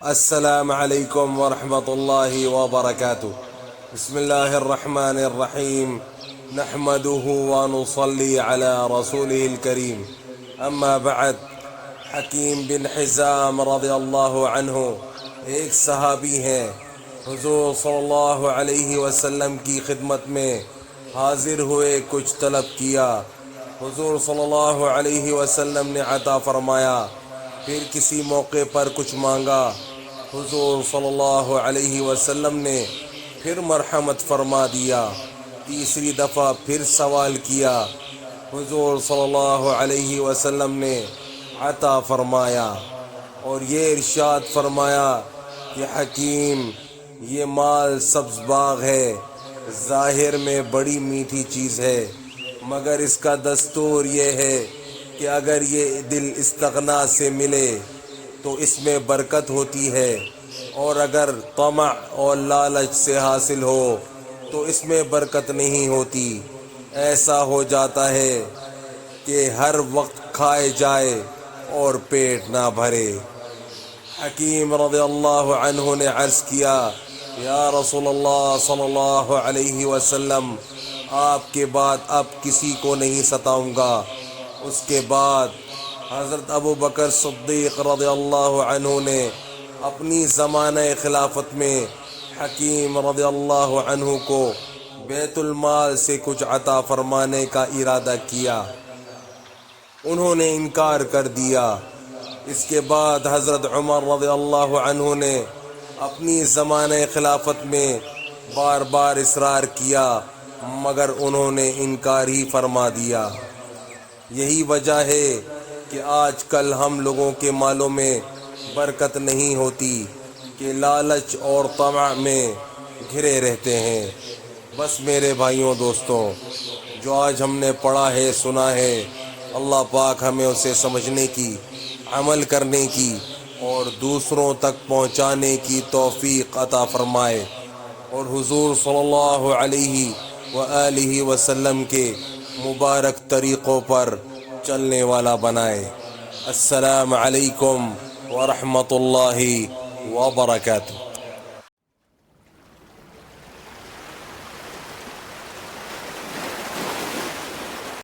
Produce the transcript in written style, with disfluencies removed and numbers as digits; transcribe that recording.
السلام علیکم ورحمۃ اللہ وبرکاتہ۔ بسم اللہ الرحمن الرحیم، نحمده ونصلی علی رسوله الکریم، اما بعد۔ حکیم بن حزام رضی اللہ عنہ ایک صحابی ہیں، حضور صلی اللہ علیہ وسلم کی خدمت میں حاضر ہوئے، کچھ طلب کیا، حضور صلی اللہ علیہ وسلم نے عطا فرمایا۔ پھر کسی موقع پر کچھ مانگا، حضور صلی اللہ علیہ وسلم نے پھر مرحمت فرما دیا۔ تیسری دفعہ پھر سوال کیا، حضور صلی اللہ علیہ وسلم نے عطا فرمایا، اور یہ ارشاد فرمایا کہ حکیم، یہ مال سبز باغ ہے، ظاہر میں بڑی میٹھی چیز ہے، مگر اس کا دستور یہ ہے کہ اگر یہ دل استغنا سے ملے تو اس میں برکت ہوتی ہے، اور اگر طمع اور لالچ سے حاصل ہو تو اس میں برکت نہیں ہوتی۔ ایسا ہو جاتا ہے کہ ہر وقت کھائے جائے اور پیٹ نہ بھرے۔ حکیم رضی اللہ عنہ نے عرض کیا، یا رسول اللہ صلی اللہ علیہ وسلم، آپ کے بعد اب کسی کو نہیں ستاؤں گا۔ اس کے بعد حضرت ابو بکر صدیق رضی اللہ عنہ نے اپنی زمانہ خلافت میں حکیم رضی اللہ عنہ کو بیت المال سے کچھ عطا فرمانے کا ارادہ کیا، انہوں نے انکار کر دیا۔ اس کے بعد حضرت عمر رضی اللہ عنہ نے اپنی زمانہ خلافت میں بار بار اصرار کیا، مگر انہوں نے انکار ہی فرما دیا۔ یہی وجہ ہے کہ آج کل ہم لوگوں کے مالوں میں برکت نہیں ہوتی، کہ لالچ اور طمع میں گھرے رہتے ہیں۔ بس میرے بھائیوں دوستوں، جو آج ہم نے پڑھا ہے، سنا ہے، اللہ پاک ہمیں اسے سمجھنے کی، عمل کرنے کی اور دوسروں تک پہنچانے کی توفیق عطا فرمائے، اور حضور صلی اللہ علیہ وآلہ وسلم کے مبارک طریقوں پر چلنے والا بنائے۔ السلام علیکم ورحمۃ اللہ وبرکاتہ۔